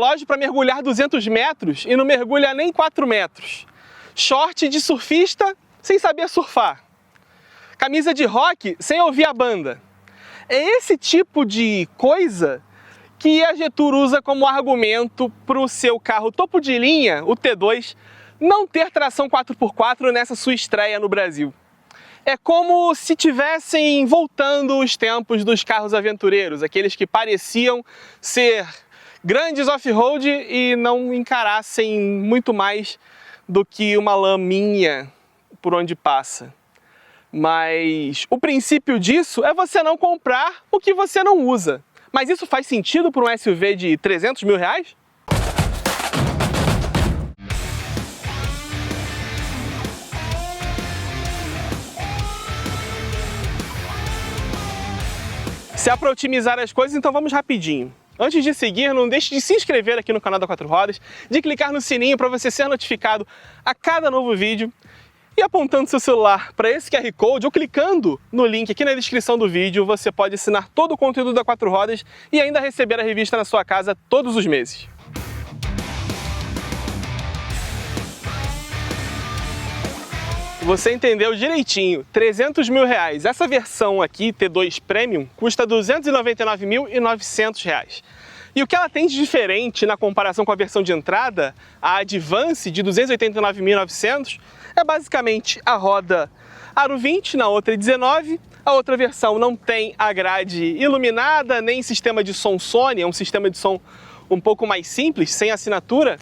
Relógio para mergulhar 200 metros e não mergulha nem 4 metros. Short de surfista sem saber surfar. Camisa de rock sem ouvir a banda. É esse tipo de coisa que a Jetour usa como argumento para o seu carro topo de linha, o T2, não ter tração 4x4 nessa sua estreia no Brasil. É como se tivessem voltando os tempos dos carros aventureiros, aqueles que pareciam ser grandes off-road e não encarassem muito mais do que uma laminha por onde passa. Mas o princípio disso é você não comprar o que você não usa. Mas isso faz sentido para um SUV de 300 mil reais? Se é para otimizar as coisas, então vamos rapidinho. Antes de seguir, não deixe de se inscrever aqui no canal da Quatro Rodas, de clicar no sininho para você ser notificado a cada novo vídeo e apontando seu celular para esse QR Code ou clicando no link aqui na descrição do vídeo, você pode assinar todo o conteúdo da Quatro Rodas e ainda receber a revista na sua casa todos os meses. Você entendeu direitinho, 300 mil reais. Essa versão aqui, T2 Premium, custa 299.900 reais. E o que ela tem de diferente na comparação com a versão de entrada, a Advance de 289.900, é basicamente a roda Aro 20, na outra é 19. A outra versão não tem a grade iluminada, nem sistema de som Sony, é um sistema de som um pouco mais simples, sem assinatura.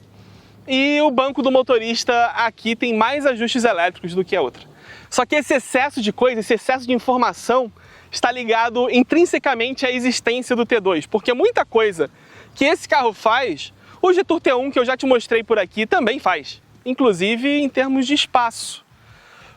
E o banco do motorista aqui tem mais ajustes elétricos do que a outra. Só que esse excesso de coisa, esse excesso de informação está ligado intrinsecamente à existência do T2, porque muita coisa que esse carro faz, o Jetour T1 que eu já te mostrei por aqui também faz, inclusive em termos de espaço.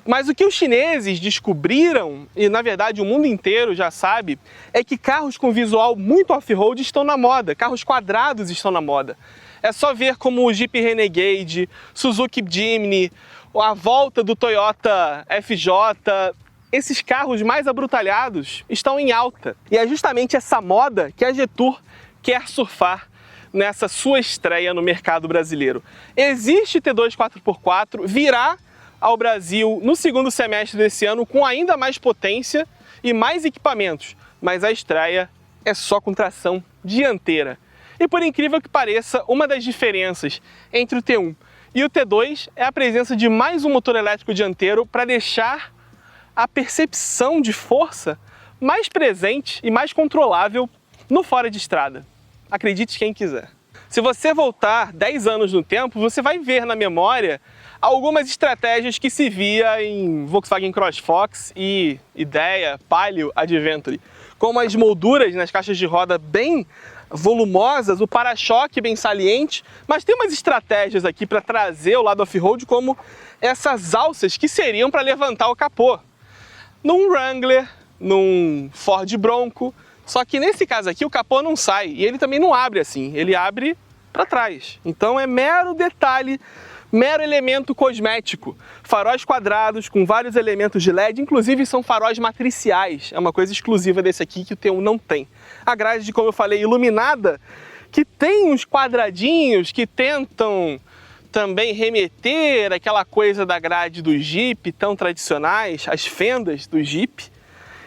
Mas o que os chineses descobriram, e na verdade o mundo inteiro já sabe, é que carros com visual muito off-road estão na moda, carros quadrados estão na moda. É só ver como o Jeep Renegade, Suzuki Jimny, a volta do Toyota FJ, esses carros mais abrutalhados estão em alta. E é justamente essa moda que a Jetour quer surfar nessa sua estreia no mercado brasileiro. Existe T2 4x4, virá ao Brasil no segundo semestre desse ano com ainda mais potência e mais equipamentos, mas a estreia é só com tração dianteira. E por incrível que pareça, uma das diferenças entre o T1 e o T2 é a presença de mais um motor elétrico dianteiro para deixar a percepção de força mais presente e mais controlável no fora de estrada. Acredite quem quiser. Se você voltar 10 anos no tempo, você vai ver na memória algumas estratégias que se via em Volkswagen CrossFox e Idea, Palio, Adventure, como as molduras nas caixas de roda bem volumosas, o para-choque bem saliente, mas tem umas estratégias aqui para trazer o lado off-road, como essas alças que seriam para levantar o capô. Num Wrangler, num Ford Bronco, só que nesse caso aqui o capô não sai e ele também não abre assim, ele abre para trás. Então é mero detalhe, mero elemento cosmético. Faróis quadrados com vários elementos de LED, inclusive são faróis matriciais, é uma coisa exclusiva desse aqui que o T1 não tem. A grade, como eu falei, iluminada, que tem uns quadradinhos que tentam também remeter aquela coisa da grade do Jeep, tão tradicionais, as fendas do Jeep.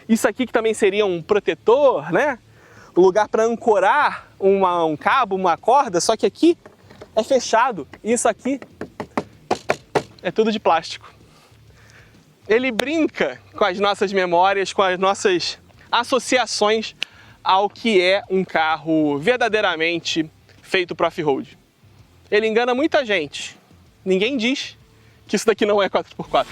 Isso aqui que também seria um protetor, né? Um lugar para ancorar um cabo, uma corda, só que aqui é fechado. Isso aqui é tudo de plástico. Ele brinca com as nossas memórias, com as nossas associações ao que é um carro verdadeiramente feito para off-road. Ele engana muita gente. Ninguém diz que isso daqui não é 4x4.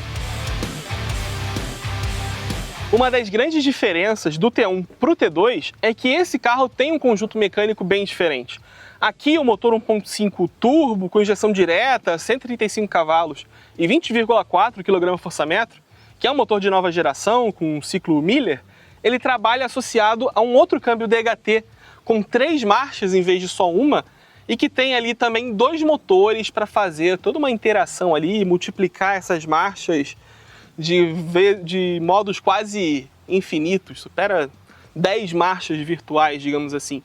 Uma das grandes diferenças do T1 para o T2 é que esse carro tem um conjunto mecânico bem diferente. Aqui o motor 1.5 turbo com injeção direta, 135 cavalos e 20,4 kgfm, que é um motor de nova geração com um ciclo Miller, ele trabalha associado a um outro câmbio DHT com 3 marchas em vez de só uma e que tem ali também 2 motores para fazer toda uma interação ali e multiplicar essas marchas de modos quase infinitos, supera 10 marchas virtuais, digamos assim.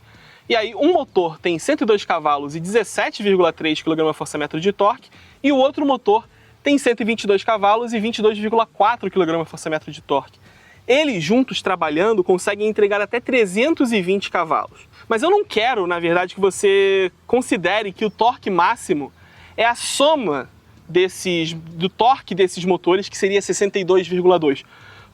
E aí um motor tem 102 cavalos e 17,3 kgfm de torque e o outro motor tem 122 cavalos e 22,4 kgfm de torque. Eles juntos trabalhando conseguem entregar até 320 cavalos. Mas eu não quero, na verdade, que você considere que o torque máximo é a soma do torque desses motores, que seria 62,2.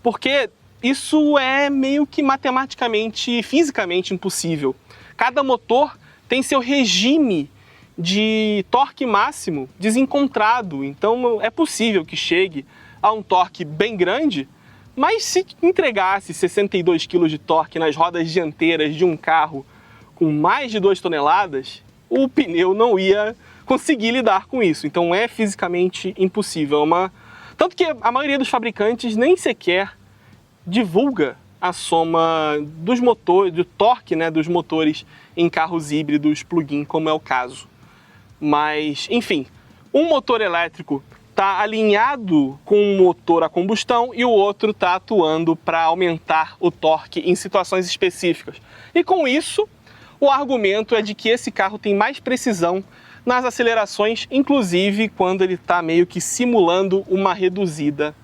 Porque isso é meio que matematicamente e fisicamente impossível. Cada motor tem seu regime de torque máximo desencontrado, então é possível que chegue a um torque bem grande, mas se entregasse 62 kg de torque nas rodas dianteiras de um carro com mais de 2 toneladas, o pneu não ia conseguir lidar com isso, então é fisicamente impossível. Tanto que a maioria dos fabricantes nem sequer divulga a soma dos motores, do torque, né, dos motores em carros híbridos plug-in, como é o caso. Mas, enfim, um motor elétrico está alinhado com um motor a combustão e o outro está atuando para aumentar o torque em situações específicas. E com isso, o argumento é de que esse carro tem mais precisão nas acelerações, inclusive quando ele está meio que simulando uma reduzida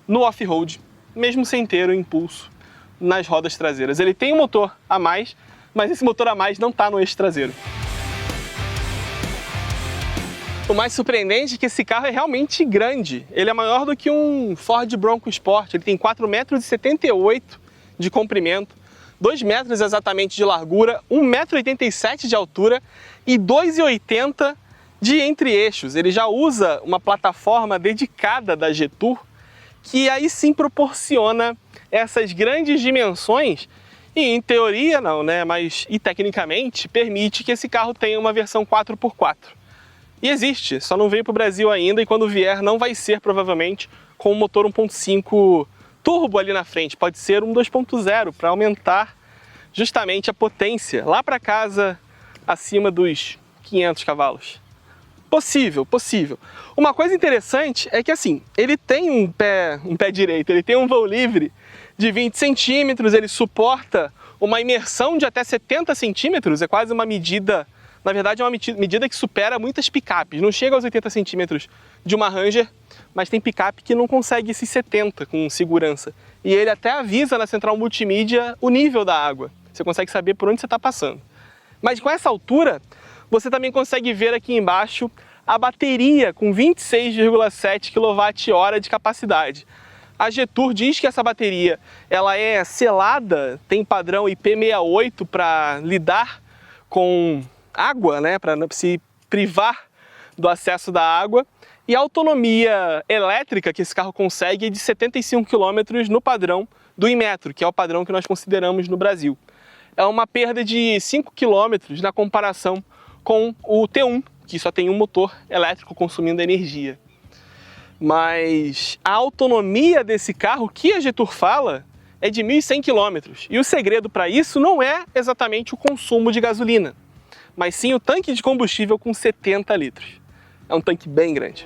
no off-road, mesmo sem ter o impulso nas rodas traseiras. Ele tem um motor a mais, mas esse motor a mais não está no eixo traseiro. O mais surpreendente é que esse carro é realmente grande. Ele é maior do que um Ford Bronco Sport. Ele tem 4,78 m de comprimento, 2 metros exatamente de largura, 1,87 m de altura e 2,80 m de entre-eixos. Ele já usa uma plataforma dedicada da Jetour, que aí sim proporciona essas grandes dimensões e, em teoria não, né, mas e tecnicamente permite que esse carro tenha uma versão 4x4. E existe, só não veio para o Brasil ainda e quando vier não vai ser provavelmente com um motor 1.5 turbo ali na frente, pode ser um 2.0 para aumentar justamente a potência lá para casa acima dos 500 cavalos. Possível, possível. Uma coisa interessante é que assim, ele tem um pé direito, ele tem um vão livre de 20 centímetros, ele suporta uma imersão de até 70 centímetros, é quase uma medida, na verdade é uma medida que supera muitas picapes, não chega aos 80 centímetros de uma Ranger, mas tem picape que não consegue esses 70 com segurança. E ele até avisa na central multimídia o nível da água, você consegue saber por onde você está passando. Mas com essa altura, você também consegue ver aqui embaixo a bateria com 26,7 kWh de capacidade. A Jetour diz que essa bateria ela é selada, tem padrão IP68 para lidar com água, né, para não se privar do acesso da água. E a autonomia elétrica que esse carro consegue é de 75 km no padrão do Inmetro, que é o padrão que nós consideramos no Brasil. É uma perda de 5 km na comparação com o T1, que só tem um motor elétrico consumindo energia. Mas a autonomia desse carro, que a Jetour fala, é de 1.100 km. E o segredo para isso não é exatamente o consumo de gasolina, mas sim o tanque de combustível com 70 litros. É um tanque bem grande.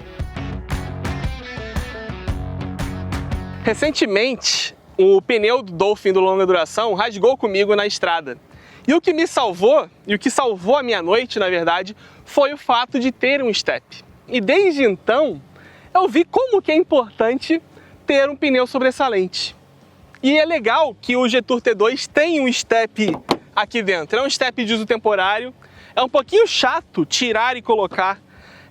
Recentemente, o pneu do Dolphin do longa duração rasgou comigo na estrada. E o que me salvou, e o que salvou a minha noite, na verdade, foi o fato de ter um step. E desde então, eu vi como que é importante ter um pneu sobressalente. E é legal que o Jetour T2 tem um step aqui dentro. É um step de uso temporário. É um pouquinho chato tirar e colocar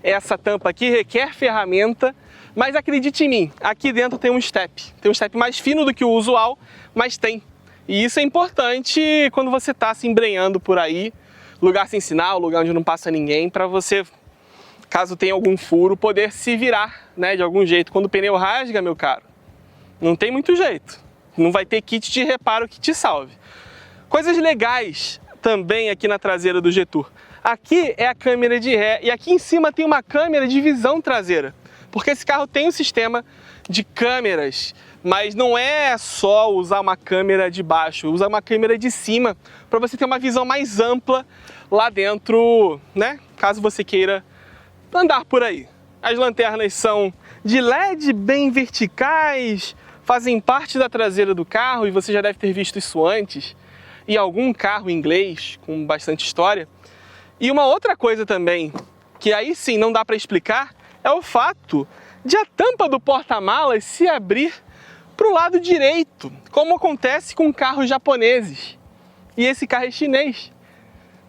essa tampa aqui, requer ferramenta, mas acredite em mim, aqui dentro tem um step. Tem um step mais fino do que o usual, mas tem. E isso é importante quando você está se embrenhando por aí, lugar sem sinal, lugar onde não passa ninguém, para você, caso tenha algum furo, poder se virar, né, de algum jeito. Quando o pneu rasga, meu caro, não tem muito jeito. Não vai ter kit de reparo que te salve. Coisas legais também aqui na traseira do Jetour. Aqui é a câmera de ré e aqui em cima tem uma câmera de visão traseira. Porque esse carro tem um sistema de câmeras, mas não é só usar uma câmera de baixo, usa uma câmera de cima para você ter uma visão mais ampla lá dentro, né? Caso você queira andar por aí. As lanternas são de LED bem verticais, fazem parte da traseira do carro e você já deve ter visto isso antes. e algum carro inglês com bastante história. E uma outra coisa também, que aí sim não dá para explicar, é o fato de a tampa do porta-malas se abrir para o lado direito, como acontece com carros japoneses. E esse carro é chinês.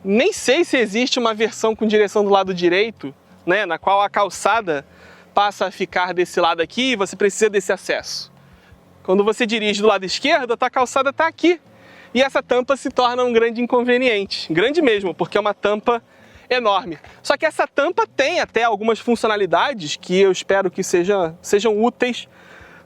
Nem sei se existe uma versão com direção do lado direito, né, na qual a calçada passa a ficar desse lado aqui e você precisa desse acesso. Quando você dirige do lado esquerdo, a tua calçada está aqui. E essa tampa se torna um grande inconveniente. Grande mesmo, porque é uma tampa enorme. Só que essa tampa tem até algumas funcionalidades que eu espero que sejam úteis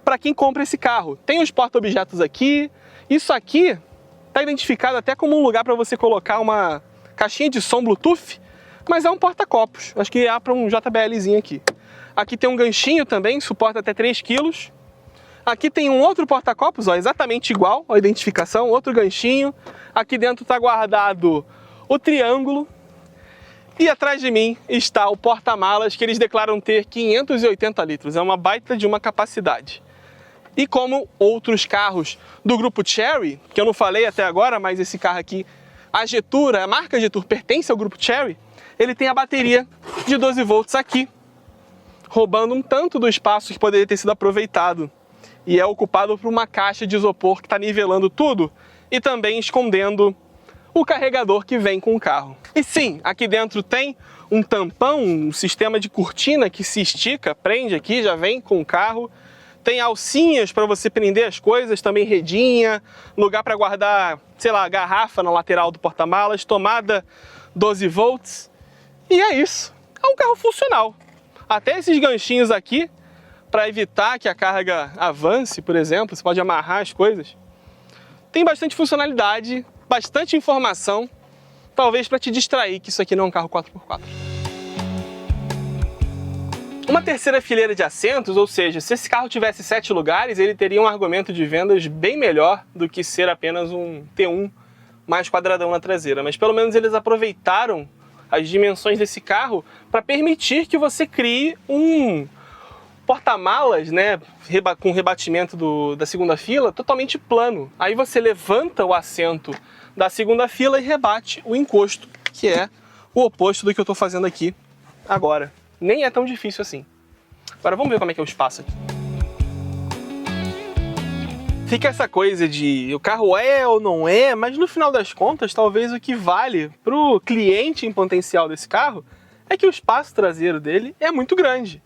para quem compra esse carro. Tem os porta-objetos aqui. Isso aqui está identificado até como um lugar para você colocar uma caixinha de som Bluetooth, mas é um porta-copos. Acho que há para um JBLzinho aqui. Aqui tem um ganchinho também, suporta até 3 kg. Aqui tem um outro porta-copos, ó, exatamente igual a identificação, outro ganchinho. Aqui dentro está guardado o triângulo. E atrás de mim está o porta-malas, que eles declaram ter 580 litros. É uma baita de uma capacidade. E como outros carros do grupo Chery, que eu não falei até agora, mas esse carro aqui, a Jetour, a marca Jetour pertence ao grupo Chery, ele tem a bateria de 12 volts aqui, roubando um tanto do espaço que poderia ter sido aproveitado. E é ocupado por uma caixa de isopor que está nivelando tudo e também escondendo o carregador que vem com o carro. E sim, aqui dentro tem um tampão, um sistema de cortina que se estica, prende aqui, já vem com o carro. Tem alcinhas para você prender as coisas, também redinha, lugar para guardar, sei lá, garrafa na lateral do porta-malas, tomada 12 volts. E é isso. É um carro funcional. Até esses ganchinhos aqui, para evitar que a carga avance, por exemplo, você pode amarrar as coisas. Tem bastante funcionalidade, bastante informação, talvez para te distrair que isso aqui não é um carro 4x4. Uma terceira fileira de assentos, ou seja, se esse carro tivesse 7 lugares, ele teria um argumento de vendas bem melhor do que ser apenas um T1 mais quadradão na traseira. Mas pelo menos eles aproveitaram as dimensões desse carro para permitir que você crie um porta-malas, né, com rebatimento da segunda fila totalmente plano. Aí você levanta o assento da segunda fila e rebate o encosto, que é o oposto do que eu estou fazendo aqui agora. Nem é tão difícil assim. Agora vamos ver como é que é o espaço aqui. Fica essa coisa de o carro é ou não é, mas no final das contas, talvez o que vale para o cliente em potencial desse carro é que o espaço traseiro dele é muito grande.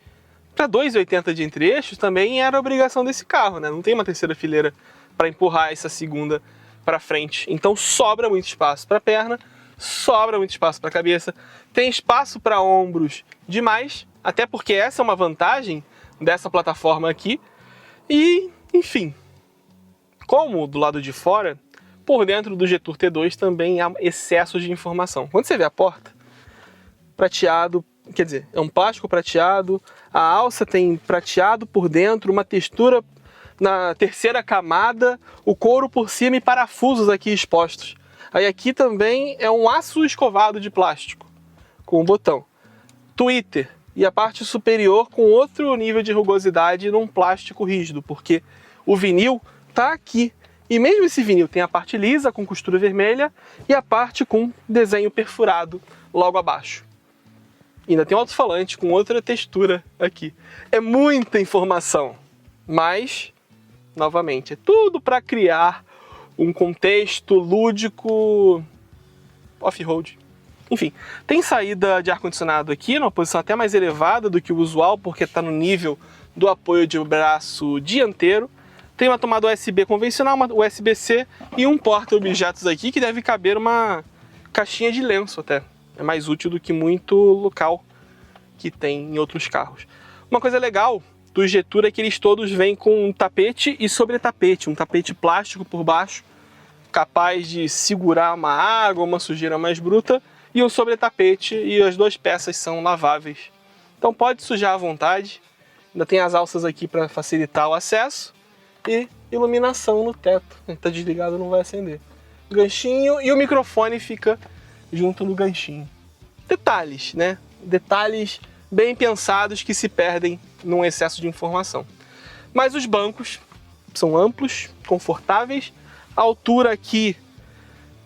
Para 2,80 de entre-eixos também era a obrigação desse carro, né? Não tem uma terceira fileira para empurrar essa segunda para frente. Então sobra muito espaço para a perna, sobra muito espaço para a cabeça, tem espaço para ombros demais, até porque essa é uma vantagem dessa plataforma aqui. E, enfim, como do lado de fora, por dentro do Jetour T2 também há excesso de informação. Quando você vê a porta, prateado, quer dizer, é um plástico prateado, a alça tem prateado por dentro, uma textura na terceira camada, o couro por cima e parafusos aqui expostos. Aí aqui também é um aço escovado de plástico, com um botão. Twitter, e a parte superior com outro nível de rugosidade num plástico rígido, porque o vinil tá aqui. E mesmo esse vinil tem a parte lisa com costura vermelha e a parte com desenho perfurado logo abaixo. E ainda tem um alto-falante com outra textura aqui. É muita informação, mas, novamente, é tudo para criar um contexto lúdico off-road. Enfim, tem saída de ar-condicionado aqui, numa posição até mais elevada do que o usual, porque está no nível do apoio de braço dianteiro. Tem uma tomada USB convencional, uma USB-C e um porta-objetos aqui que deve caber uma caixinha de lenço até. É mais útil do que muito local que tem em outros carros. Uma coisa legal do Jetour é que eles todos vêm com um tapete e sobretapete, um tapete plástico por baixo, capaz de segurar uma água, uma sujeira mais bruta, e um sobretapete, e as duas peças são laváveis. Então pode sujar à vontade. Ainda tem as alças aqui para facilitar o acesso e iluminação no teto. Está desligado, não vai acender. Ganchinho e o microfone fica junto no ganchinho. Detalhes, né? Detalhes bem pensados que se perdem num excesso de informação. Mas os bancos são amplos, confortáveis. A altura aqui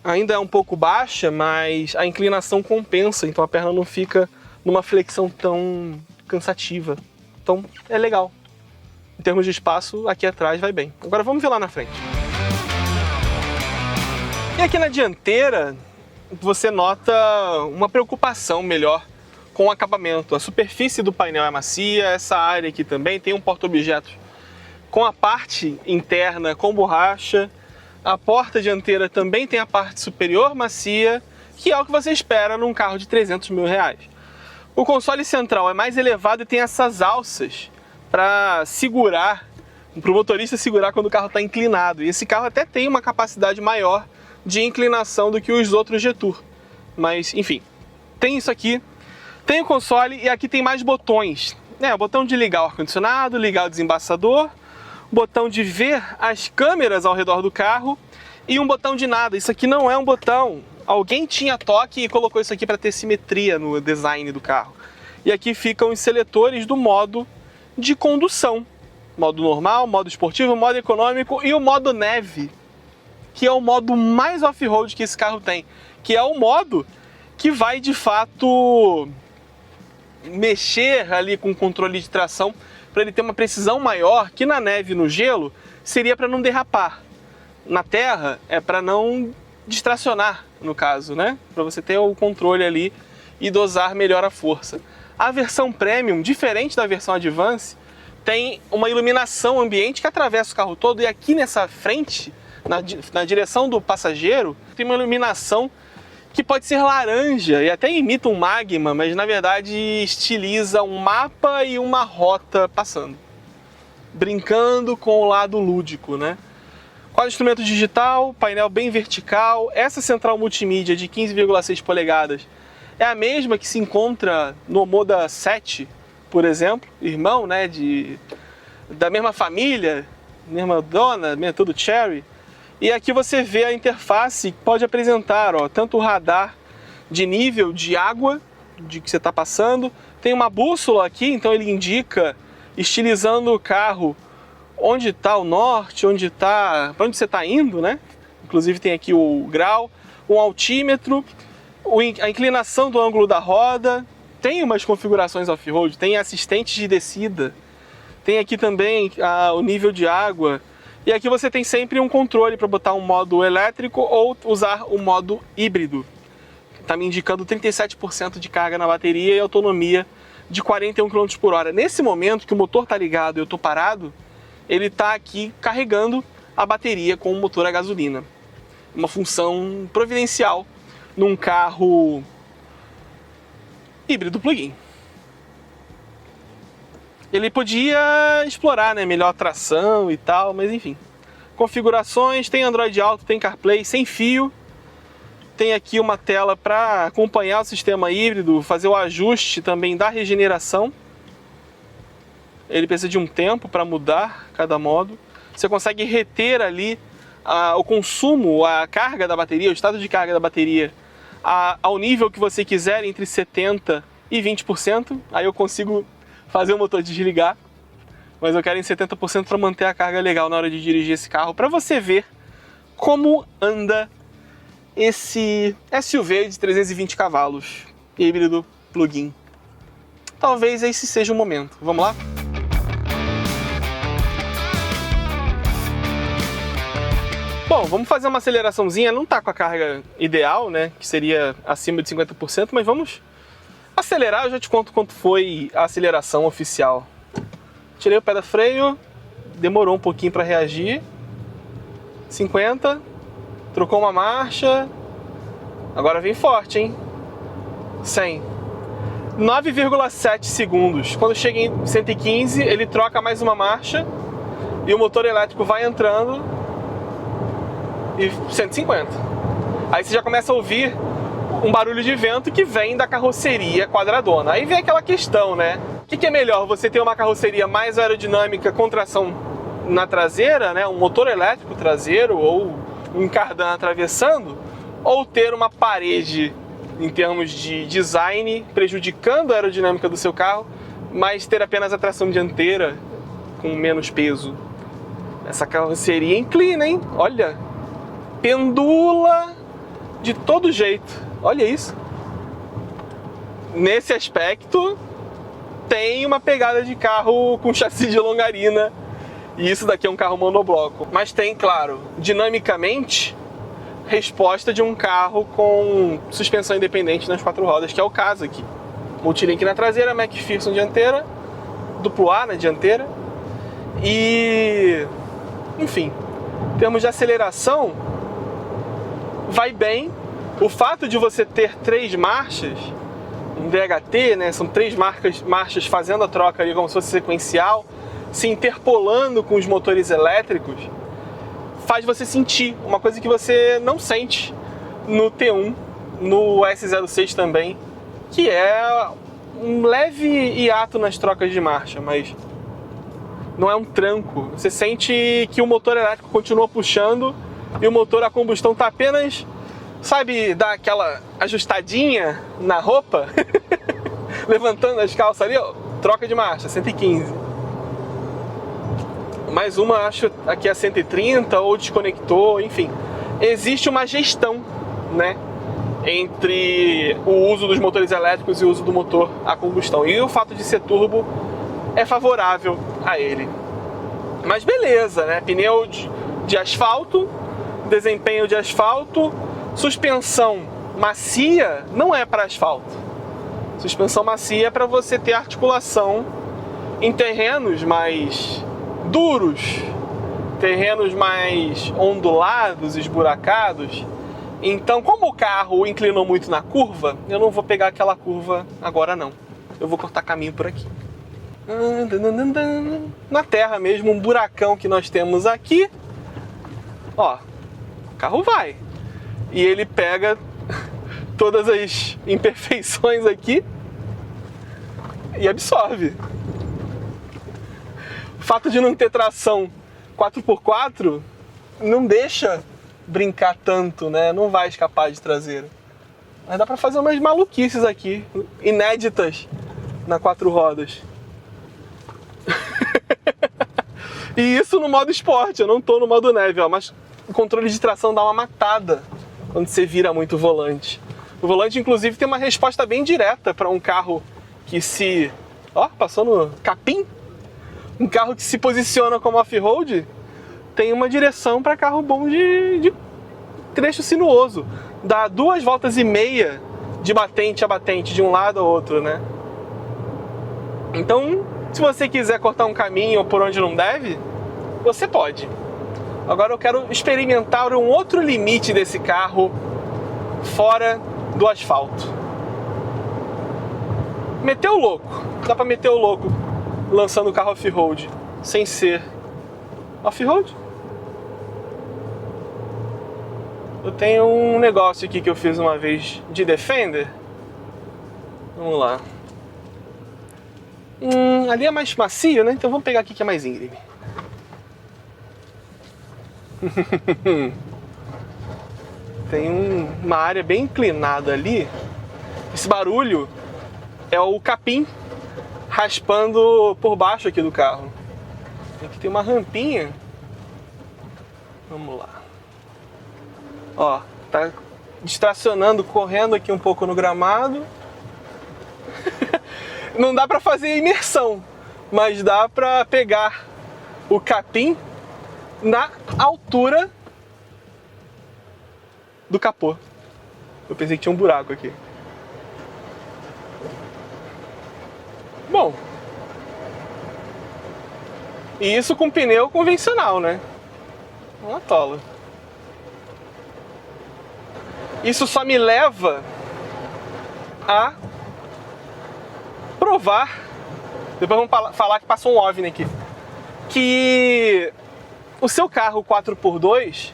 ainda é um pouco baixa, mas a inclinação compensa, então a perna não fica numa flexão tão cansativa. Então é legal. Em termos de espaço, aqui atrás vai bem. Agora vamos ver lá na frente. E aqui na dianteira, você nota uma preocupação melhor com o acabamento. A superfície do painel é macia, essa área aqui também tem um porta-objetos com a parte interna com borracha. A porta dianteira também tem a parte superior macia, que é o que você espera num carro de 300 mil reais. O console central é mais elevado e tem essas alças para segurar, para o motorista segurar quando o carro está inclinado. E esse carro até tem uma capacidade maior de inclinação do que os outros Jetour. Mas, enfim, tem isso aqui. Tem o console e aqui tem mais botões. O botão de ligar o ar-condicionado, ligar o desembaçador, botão de ver as câmeras ao redor do carro e um botão de nada. Isso aqui não é um botão. Alguém tinha toque e colocou isso aqui para ter simetria no design do carro. E aqui ficam os seletores do modo de condução. Modo normal, modo esportivo, modo econômico e o modo neve, que é o modo mais off-road que esse carro tem. Que é o modo que vai de fato mexer ali com o controle de tração para ele ter uma precisão maior, que na neve e no gelo seria para não derrapar. Na terra é para não distracionar, no caso, né? Para você ter o controle ali e dosar melhor a força. A versão Premium, diferente da versão Advance, tem uma iluminação ambiente que atravessa o carro todo, e aqui nessa frente, na direção do passageiro, tem uma iluminação que pode ser laranja e até imita um magma, mas na verdade estiliza um mapa e uma rota passando, brincando com o lado lúdico, né? Quadro de instrumento digital, painel bem vertical. Essa central multimídia de 15,6 polegadas é a mesma que se encontra no Omoda 7, por exemplo, irmão, né, da mesma família, mesma dona, tudo Cherry. E aqui você vê a interface que pode apresentar, tanto o radar de nível de água de que você está passando, tem uma bússola aqui, então ele indica, estilizando o carro, onde está o norte, para onde você está indo, né? Inclusive tem aqui o grau, um altímetro, a inclinação do ângulo da roda, tem umas configurações off-road, tem assistentes de descida, tem aqui também o nível de água. E aqui você tem sempre um controle para botar um modo elétrico ou usar o modo híbrido. Está me indicando 37% de carga na bateria e autonomia de 41 km por hora. Nesse momento que o motor está ligado e eu estou parado, ele está aqui carregando a bateria com o motor a gasolina. Uma função providencial num carro híbrido plug-in. Ele podia explorar, né, melhor tração e tal, mas enfim. Configurações, tem Android Auto, tem CarPlay sem fio. Tem aqui uma tela para acompanhar o sistema híbrido, fazer o ajuste também da regeneração. Ele precisa de um tempo para mudar cada modo. Você consegue reter ali o consumo, a carga da bateria, o estado de carga da bateria ao nível que você quiser, entre 70% e 20%. Aí eu consigo fazer o motor desligar, mas eu quero em 70% para manter a carga legal na hora de dirigir esse carro, para você ver como anda esse SUV de 320 cavalos, híbrido plug-in. Talvez esse seja o momento. Vamos lá? Bom, vamos fazer uma aceleraçãozinha, não tá com a carga ideal, né, que seria acima de 50%, mas vamos acelerar. Eu já te conto quanto foi a aceleração oficial. Tirei o pé da freio, demorou um pouquinho para reagir. 50, trocou uma marcha, agora vem forte, hein? 100. 9,7 segundos. Quando chega em 115, ele troca mais uma marcha e o motor elétrico vai entrando e 150. Aí você já começa a ouvir um barulho de vento que vem da carroceria quadradona. Aí vem aquela questão, né? O que é melhor? Você ter uma carroceria mais aerodinâmica com tração na traseira, né? Um motor elétrico traseiro ou um cardan atravessando, ou ter uma parede em termos de design prejudicando a aerodinâmica do seu carro, mas ter apenas a tração dianteira com menos peso. Essa carroceria inclina, hein? Olha, pendula de todo jeito. Olha isso. Nesse aspecto, tem uma pegada de carro com chassi de longarina. E isso daqui é um carro monobloco. Mas tem, claro, dinamicamente, resposta de um carro com suspensão independente nas 4 rodas, que é o caso aqui. Multilink na traseira, McPherson dianteira, duplo A na dianteira. E, enfim, em termos de aceleração, vai bem. O fato de você ter 3 marchas, um DHT, né, são 3 marchas fazendo a troca ali como se fosse sequencial, se interpolando com os motores elétricos, faz você sentir uma coisa que você não sente no T1, no S06 também, que é um leve hiato nas trocas de marcha, mas não é um tranco. Você sente que o motor elétrico continua puxando e o motor a combustão está apenas, sabe, dá aquela ajustadinha na roupa, levantando as calças ali, ó, troca de marcha, 115. Mais uma, acho, aqui é 130, ou desconectou, enfim. Existe uma gestão, né, entre o uso dos motores elétricos e o uso do motor a combustão. E o fato de ser turbo é favorável a ele. Mas beleza, né? Pneu de asfalto, desempenho de asfalto, suspensão macia não é para asfalto. Suspensão macia é para você ter articulação em terrenos mais duros, terrenos mais ondulados, esburacados. Então, como o carro inclinou muito na curva, eu não vou pegar aquela curva agora não. Eu vou cortar caminho por aqui. Na terra mesmo, um buracão que nós temos aqui. Ó, o carro vai. E ele pega todas as imperfeições aqui e absorve. O fato de não ter tração 4x4 não deixa brincar tanto, né? Não vai escapar de traseira. Mas dá pra fazer umas maluquices aqui, inéditas na 4 rodas. E isso no modo esporte, eu não tô no modo neve, ó, mas o controle de tração dá uma matada quando você vira muito o volante. O volante, inclusive, tem uma resposta bem direta para um carro que se... Ó, passou no capim. Um carro que se posiciona como off-road tem uma direção para carro bom de trecho sinuoso. Dá 2,5 voltas de batente a batente, de um lado ao outro, né? Então, se você quiser cortar um caminho por onde não deve, você pode. Agora eu quero experimentar um outro limite desse carro fora do asfalto. Meter o louco. Dá pra meter o louco lançando o carro off-road sem ser off-road. Eu tenho um negócio aqui que eu fiz uma vez de Defender. Vamos lá. Ali é mais macio, né? Então vamos pegar aqui que é mais íngreme. Tem uma área bem inclinada ali. Esse barulho é o capim raspando por baixo aqui do carro. Aqui tem uma rampinha. Vamos lá. Ó, tá distracionando, correndo aqui um pouco no gramado. Não dá pra fazer imersão, mas dá pra pegar o capim na altura do capô. Eu pensei que tinha um buraco aqui. Bom, e isso com pneu convencional, né? Uma tola. Isso só me leva a provar, depois vamos falar que passou um OVNI aqui, que o seu carro 4x2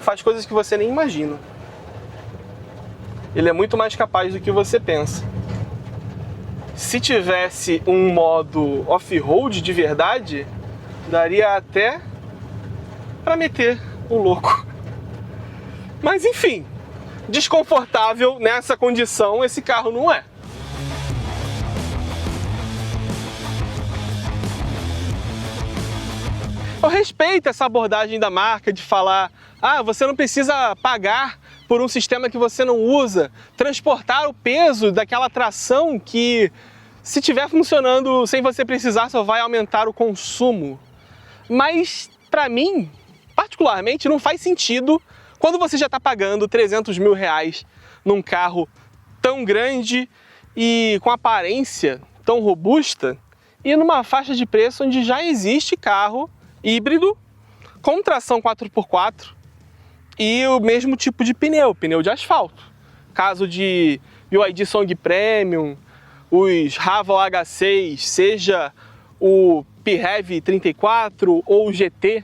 faz coisas que você nem imagina. Ele é muito mais capaz do que você pensa. Se tivesse um modo off-road de verdade, daria até para meter o louco. Mas enfim, desconfortável nessa condição esse carro não é. Eu respeito essa abordagem da marca de falar: ah, você não precisa pagar por um sistema que você não usa, transportar o peso daquela tração que, se estiver funcionando sem você precisar, só vai aumentar o consumo. Mas, para mim, particularmente, não faz sentido quando você já está pagando 300 mil reais num carro tão grande e com aparência tão robusta e numa faixa de preço onde já existe carro híbrido com tração 4x4 e o mesmo tipo de pneu de asfalto. Caso de BYD Song Premium, os Haval H6, seja o PHEV 34 ou o GT,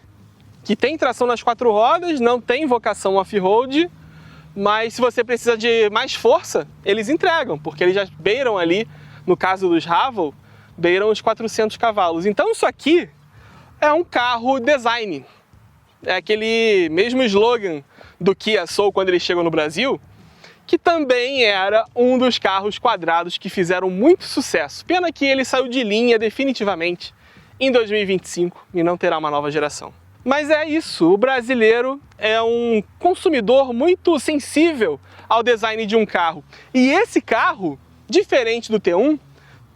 que tem tração nas 4 rodas, não tem vocação off-road, mas se você precisa de mais força, eles entregam, porque eles já beiram ali, no caso dos Haval, beiram os 400 cavalos. Então isso aqui é um carro design. É aquele mesmo slogan do Kia Soul quando ele chegou no Brasil, que também era um dos carros quadrados que fizeram muito sucesso. Pena que ele saiu de linha definitivamente em 2025 e não terá uma nova geração. Mas é isso, o brasileiro é um consumidor muito sensível ao design de um carro. E esse carro, diferente do T1,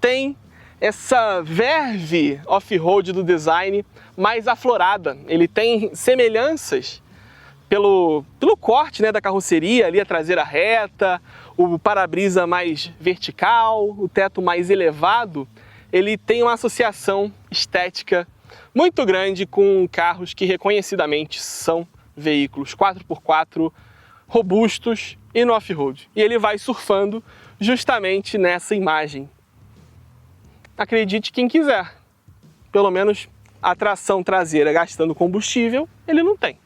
tem essa verve off-road do design mais aflorada. Ele tem semelhanças pelo corte, né, da carroceria, ali a traseira reta, o para-brisa mais vertical, o teto mais elevado. Ele tem uma associação estética muito grande com carros que reconhecidamente são veículos 4x4 robustos e no off-road. E ele vai surfando justamente nessa imagem. Acredite quem quiser, pelo menos a tração traseira gastando combustível ele não tem.